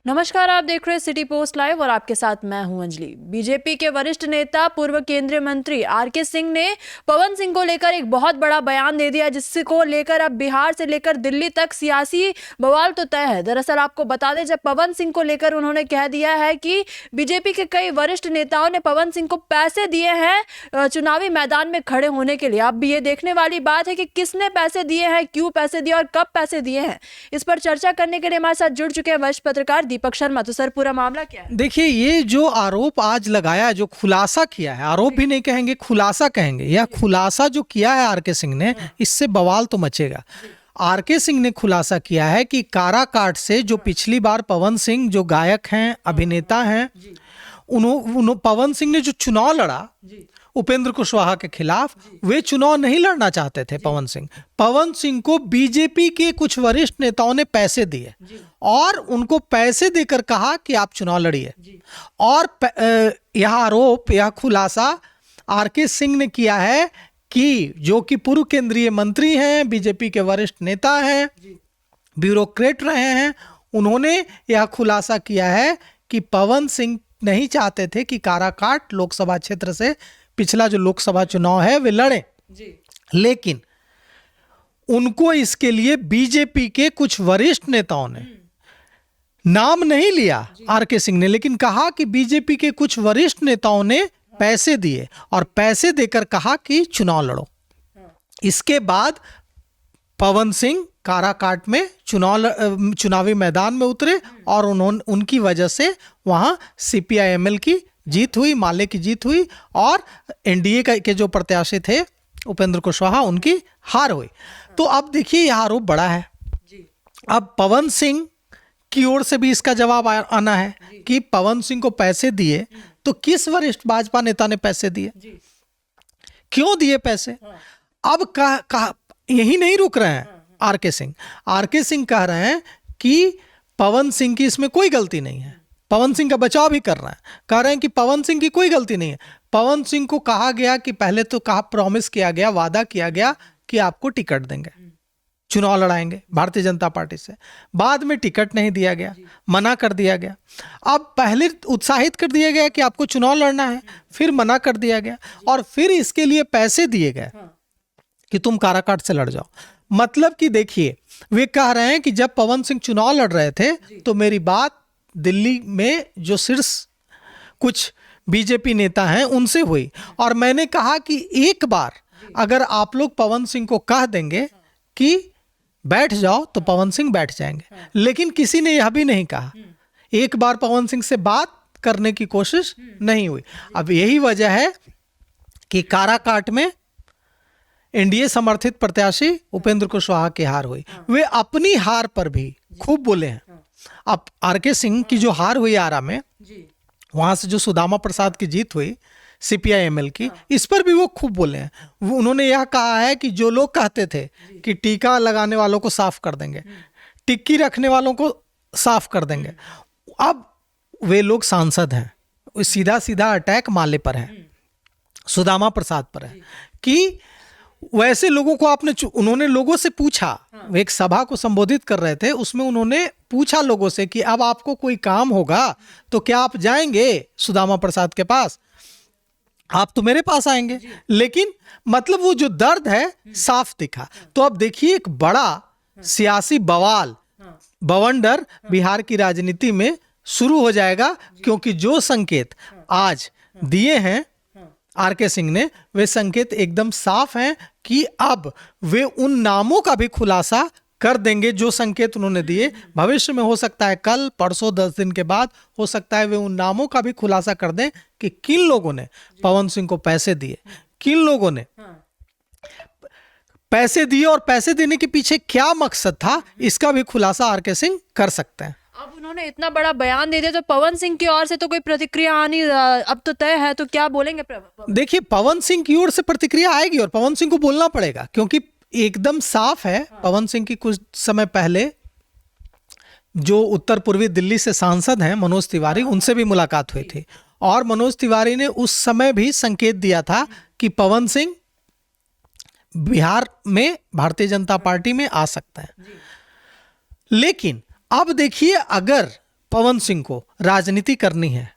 नमस्कार, आप देख रहे हैं सिटी पोस्ट लाइव और आपके साथ मैं हूं अंजलि। बीजेपी के वरिष्ठ नेता पूर्व केंद्रीय मंत्री आरके सिंह ने पवन सिंह को लेकर एक बहुत बड़ा बयान दे दिया, जिसको लेकर अब बिहार से लेकर दिल्ली तक सियासी बवाल तो तय है। दरअसल आपको बता दें, जब पवन सिंह को लेकर उन्होंने कह दिया है कि बीजेपी के कई वरिष्ठ नेताओं ने पवन सिंह को पैसे दिए हैं चुनावी मैदान में खड़े होने के लिए। अब ये देखने वाली बात है कि किसने पैसे दिए हैं, क्यों पैसे दिए और कब पैसे दिए हैं। इस पर चर्चा करने के लिए हमारे साथ जुड़ चुके हैं वरिष्ठ पत्रकार दीपक शर्मा। तो सर, पूरा मामला क्या है? देखिए, ये जो आरोप आज लगाया, जो खुलासा किया है, आरोप भी नहीं कहेंगे, खुलासा कहेंगे, यह खुलासा जो किया है आरके सिंह ने, इससे बवाल तो मचेगा। आरके सिंह ने खुलासा किया है कि काराकाट से जो पिछली बार पवन सिंह जो गायक हैं, अभिनेता हैं, पवन सिंह ने जो चुनाव लड़ा उपेंद्र कुशवाहा के खिलाफ, वे चुनाव नहीं लड़ना चाहते थे। पवन सिंह को बीजेपी के कुछ वरिष्ठ नेताओं ने पैसे दिए और उनको पैसे देकर कहा कि आप चुनाव लड़िए। और यह आरोप, यह खुलासा आरके सिंह ने किया है कि जो कि पूर्व केंद्रीय मंत्री हैं, बीजेपी के वरिष्ठ नेता हैं, ब्यूरोक्रेट रहे हैं, उन्होंने यह खुलासा किया है कि पवन सिंह नहीं चाहते थे कि काराकाट लोकसभा क्षेत्र से पिछला जो लोकसभा चुनाव है वे लड़े, लेकिन उनको इसके लिए बीजेपी के कुछ वरिष्ठ नेताओं ने, नाम नहीं लिया आरके सिंह ने, लेकिन कहा कि बीजेपी के कुछ वरिष्ठ नेताओं ने पैसे दिए और पैसे देकर कहा कि चुनाव लड़ो। इसके बाद पवन सिंह काराकाट में चुनावी मैदान में उतरे और उनकी वजह से वहां सीपीआई-एमएल की जीत हुई, माले की जीत हुई और एनडीए के जो प्रत्याशी थे उपेंद्र कुशवाहा, उनकी हार हुई। तो अब देखिए, यह आरोप बड़ा है। अब पवन सिंह की ओर से भी इसका जवाब आना है कि पवन सिंह को पैसे दिए तो किस वरिष्ठ भाजपा नेता ने पैसे दिए, क्यों दिए पैसे। अब यही नहीं रुक रहे हैं आरके सिंह कह रहे हैं कि पवन सिंह की इसमें कोई गलती नहीं है। पवन सिंह का बचाव भी कर रहे हैं, कह रहे हैं कि पवन सिंह की कोई गलती नहीं है। पवन सिंह को कहा गया कि पहले तो प्रॉमिस किया गया, वादा किया गया कि आपको टिकट देंगे, चुनाव लड़ाएंगे भारतीय जनता पार्टी से। बाद में टिकट नहीं दिया गया, मना कर दिया गया। अब पहले उत्साहित कर दिया गया कि आपको चुनाव लड़ना है, फिर मना कर दिया गया और फिर इसके लिए पैसे दिए गए कि तुम काराकाट से लड़ जाओ। मतलब कि देखिए, वे कह रहे हैं कि जब पवन सिंह चुनाव लड़ रहे थे तो मेरी बात दिल्ली में जो शीर्ष कुछ बीजेपी नेता हैं उनसे हुई और मैंने कहा कि एक बार अगर आप लोग पवन सिंह को कह देंगे कि बैठ जाओ तो पवन सिंह बैठ जाएंगे। लेकिन किसी ने यह भी नहीं कहा, एक बार पवन सिंह से बात करने की कोशिश नहीं हुई। अब यही वजह है कि काराकाट में एनडीए समर्थित प्रत्याशी उपेंद्र कुशवाहा की हार हुई। वे अपनी हार पर भी खूब बोले हैं। अब आरके सिंह की जो हार हुई आरा में, वहां से जो सुदामा प्रसाद की जीत हुई सीपीआई-एमएल की, इस पर भी वो खूब बोले हैं। उन्होंने यह कहा है कि जो लोग कहते थे कि टीका लगाने वालों को साफ कर देंगे, टिक्की रखने वालों को साफ कर देंगे, अब वे लोग सांसद हैं। सीधा सीधा अटैक माले पर है, सुदामा प्रसाद पर है कि वैसे लोगों को उन्होंने लोगों से पूछा, वे एक सभा को संबोधित कर रहे थे, उसमें उन्होंने पूछा लोगों से कि अब आपको कोई काम होगा तो क्या आप जाएंगे सुदामा प्रसाद के पास, आप तो मेरे पास आएंगे। लेकिन मतलब वो जो दर्द है साफ दिखा। तो अब देखिए, एक बड़ा सियासी बवंडर बिहार की राजनीति में शुरू हो जाएगा, क्योंकि जो संकेत आज दिए हैं आरके सिंह ने, वे संकेत एकदम साफ हैं कि अब वे उन नामों का भी खुलासा कर देंगे जो संकेत उन्होंने दिए। भविष्य में हो सकता है कल, परसों, 10 दिन के बाद हो सकता है वे उन नामों का भी खुलासा कर दें कि किन लोगों ने पवन सिंह को पैसे दिए, किन लोगों ने पैसे दिए और पैसे देने के पीछे क्या मकसद था, इसका भी खुलासा आरके सिंह कर सकते हैं। अब उन्होंने इतना बड़ा बयान दे दिया तो पवन सिंह की ओर से तो कोई प्रतिक्रिया आनी अब तो तय है, तो क्या बोलेंगे? देखिए, पवन सिंह की ओर से प्रतिक्रिया आएगी और पवन सिंह को बोलना पड़ेगा, क्योंकि एकदम साफ है। पवन सिंह की कुछ समय पहले जो उत्तर पूर्वी दिल्ली से सांसद हैं मनोज तिवारी, उनसे भी मुलाकात हुई थी और मनोज तिवारी ने उस समय भी संकेत दिया था कि पवन सिंह बिहार में भारतीय जनता पार्टी में आ सकता है। लेकिन अब देखिए, अगर पवन सिंह को राजनीति करनी है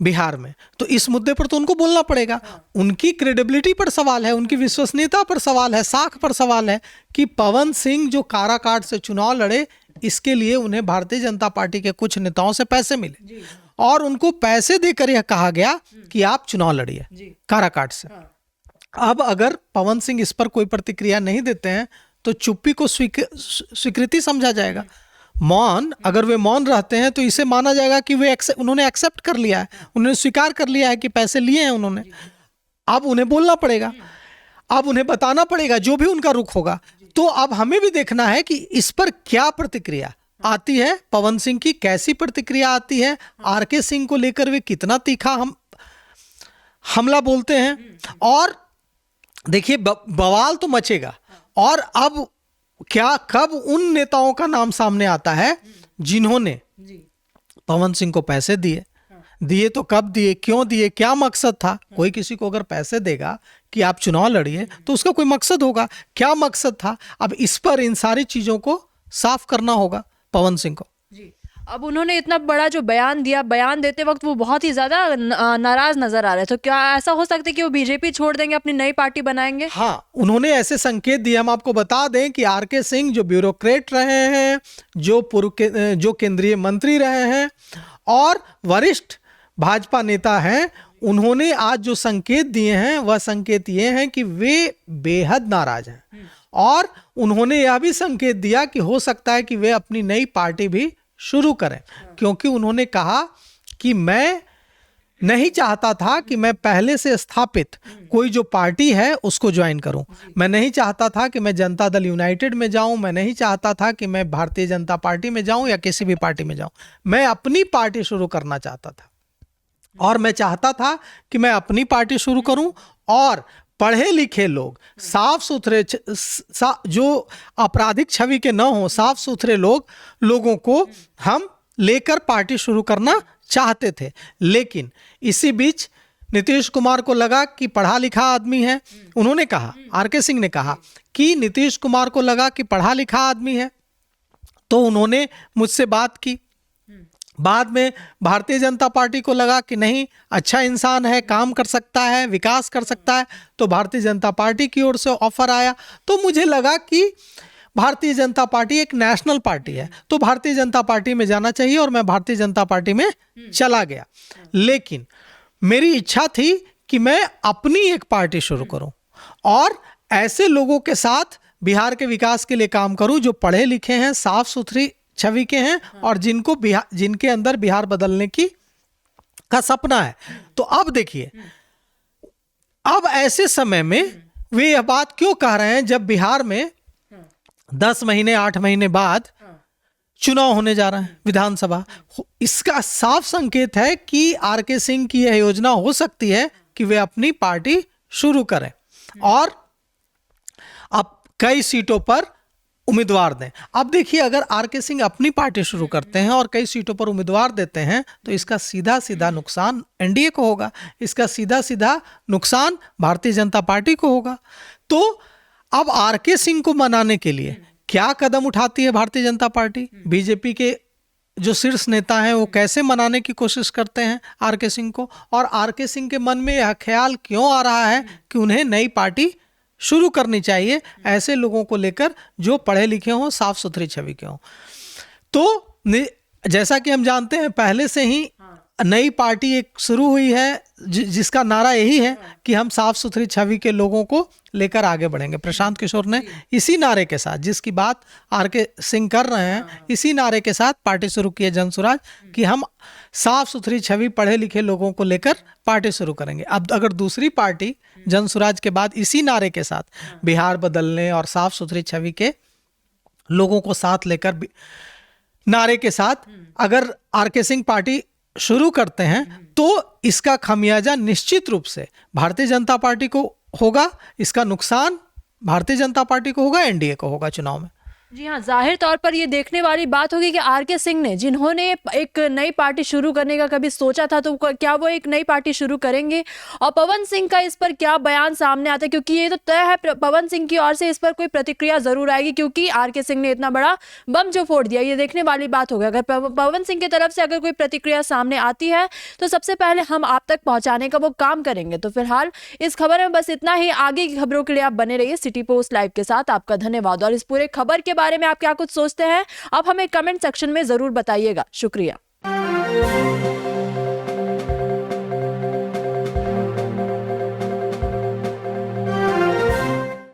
बिहार में, तो इस मुद्दे पर तो उनको बोलना पड़ेगा। उनकी क्रेडिबिलिटी पर सवाल है, उनकी विश्वसनीयता पर सवाल है, साख पर सवाल है कि पवन सिंह जो काराकाट से चुनाव लड़े, इसके लिए उन्हें भारतीय जनता पार्टी के कुछ नेताओं से पैसे मिले और उनको पैसे देकर यह कहा गया कि आप चुनाव लड़िए काराकाट से। अब अगर पवन सिंह इस पर कोई प्रतिक्रिया नहीं देते हैं तो चुप्पी को स्वीकृति समझा जाएगा। मौन, अगर वे मौन रहते हैं तो इसे माना जाएगा कि वे उन्होंने एक्सेप्ट कर लिया है, उन्होंने स्वीकार कर लिया है कि पैसे लिए हैं उन्होंने। अब उन्हें बोलना पड़ेगा, अब उन्हें बताना पड़ेगा जो भी उनका रुख होगा। तो अब हमें भी देखना है कि इस पर क्या प्रतिक्रिया आती है, पवन सिंह की कैसी प्रतिक्रिया आती है, आरके सिंह को लेकर वे कितना तीखा हमला बोलते हैं। और देखिए बवाल तो मचेगा। और अब क्या कब उन नेताओं का नाम सामने आता है जिन्होंने पवन सिंह को पैसे दिए तो कब दिए, क्यों दिए, क्या मकसद था। कोई किसी को अगर पैसे देगा कि आप चुनाव लड़िए तो उसका कोई मकसद होगा, क्या मकसद था। अब इस पर इन सारी चीजों को साफ करना होगा पवन सिंह को। अब उन्होंने इतना बड़ा जो बयान दिया, बयान देते वक्त वो बहुत ही ज्यादा नाराज नजर आ रहे, तो क्या ऐसा हो सकता है कि वो बीजेपी छोड़ देंगे, अपनी नई पार्टी बनाएंगे? हाँ, उन्होंने ऐसे संकेत दिए। हम आपको बता दें कि आरके सिंह जो ब्यूरोक्रेट रहे हैं, जो केंद्रीय मंत्री रहे हैं और वरिष्ठ भाजपा नेता हैं, उन्होंने आज जो संकेत दिए हैं वह संकेत ये हैं कि वे बेहद नाराज हैं। और उन्होंने यह भी संकेत दिया कि हो सकता है कि वे अपनी नई पार्टी भी शुरू करें, क्योंकि उन्होंने कहा कि मैं नहीं चाहता था कि मैं पहले से स्थापित कोई जो पार्टी है उसको ज्वाइन करूं। मैं नहीं चाहता था कि मैं जनता दल यूनाइटेड में जाऊं, मैं नहीं चाहता था कि मैं भारतीय जनता पार्टी में जाऊं या किसी भी पार्टी में जाऊं। मैं अपनी पार्टी शुरू करना चाहता था और मैं चाहता था कि मैं अपनी पार्टी शुरू करूं और पढ़े लिखे लोग, साफ सुथरे, जो आपराधिक छवि के न हो, साफ सुथरे लोगों को हम लेकर पार्टी शुरू करना चाहते थे। लेकिन इसी बीच नीतीश कुमार को लगा कि पढ़ा लिखा आदमी है। उन्होंने कहा, आरके सिंह ने कहा कि नीतीश कुमार को लगा कि पढ़ा लिखा आदमी है, तो उन्होंने मुझसे बात की। बाद में भारतीय जनता पार्टी को लगा कि नहीं, अच्छा इंसान है, काम कर सकता है, विकास कर सकता है, तो भारतीय जनता पार्टी की ओर से ऑफर आया। तो मुझे लगा कि भारतीय जनता पार्टी एक नेशनल पार्टी है, तो भारतीय जनता पार्टी में जाना चाहिए और मैं भारतीय जनता पार्टी में चला गया। लेकिन मेरी इच्छा थी कि मैं अपनी एक पार्टी शुरू करूं और ऐसे लोगों के साथ बिहार के विकास के लिए काम करूं जो पढ़े लिखे हैं, साफ सुथरी छवि के हैं और जिनके अंदर बिहार बदलने का सपना है। तो अब देखिए, अब ऐसे समय में वे यह बात क्यों कह रहे हैं जब बिहार में 10 महीने 8 महीने बाद चुनाव होने जा रहे हैं विधानसभा। इसका साफ संकेत है कि आरके सिंह की यह योजना हो सकती है कि वे अपनी पार्टी शुरू करें और अब कई सीटों पर उम्मीदवार दें। अब देखिए, अगर आरके सिंह अपनी पार्टी शुरू करते हैं और कई सीटों पर उम्मीदवार देते हैं तो इसका सीधा सीधा नुकसान एनडीए को होगा, इसका सीधा सीधा नुकसान भारतीय जनता पार्टी को होगा। तो अब आरके सिंह को मनाने के लिए क्या कदम उठाती है भारतीय जनता पार्टी? बीजेपी के जो शीर्ष नेता हैं वो कैसे मनाने की कोशिश करते हैं आरके सिंह को, और आरके सिंह के मन में यह ख्याल क्यों आ रहा है कि उन्हें नई पार्टी शुरू करनी चाहिए ऐसे लोगों को लेकर जो पढ़े लिखे हों, साफ सुथरी छवि के हों। तो जैसा कि हम जानते हैं, पहले से ही नई पार्टी एक शुरू हुई है जिसका नारा यही है कि हम साफ सुथरी छवि के लोगों को लेकर आगे बढ़ेंगे। प्रशांत किशोर ने इसी नारे के साथ, जिसकी बात आरके सिंह कर रहे हैं, इसी नारे के साथ पार्टी शुरू की है जनसुराज, कि हम साफ सुथरी छवि पढ़े लिखे लोगों को लेकर पार्टी शुरू करेंगे। अब अगर दूसरी पार्टी जनसुराज के बाद इसी नारे के साथ बिहार बदलने और साफ सुथरी छवि के लोगों को साथ लेकर नारे के साथ अगर आरके सिंह पार्टी शुरू करते हैं तो इसका खमियाजा निश्चित रूप से भारतीय जनता पार्टी को होगा। इसका नुकसान भारतीय जनता पार्टी को होगा, एनडीए को होगा चुनाव में। जी हाँ, जाहिर तौर पर ये देखने वाली बात होगी कि आरके सिंह ने, जिन्होंने एक नई पार्टी शुरू करने का कभी सोचा था, तो क्या वो एक नई पार्टी शुरू करेंगे? और पवन सिंह का इस पर क्या बयान सामने आता है, क्योंकि ये तो तय है पवन सिंह की ओर से इस पर कोई प्रतिक्रिया जरूर आएगी, क्योंकि आरके सिंह ने इतना बड़ा बम जो फोड़ दिया, ये देखने वाली बात होगी। अगर पवन सिंह की तरफ से अगर कोई प्रतिक्रिया सामने आती है तो सबसे पहले हम आप तक पहुंचाने का वो काम करेंगे। तो फिलहाल इस खबर में बस इतना ही। आगे की खबरों के लिए आप बने रहिए सिटी पोस्ट लाइव के साथ। आपका धन्यवाद। और इस पूरे खबर के बारे में आप क्या कुछ सोचते हैं, आप हमें कमेंट सेक्शन में जरूर बताइएगा। शुक्रिया।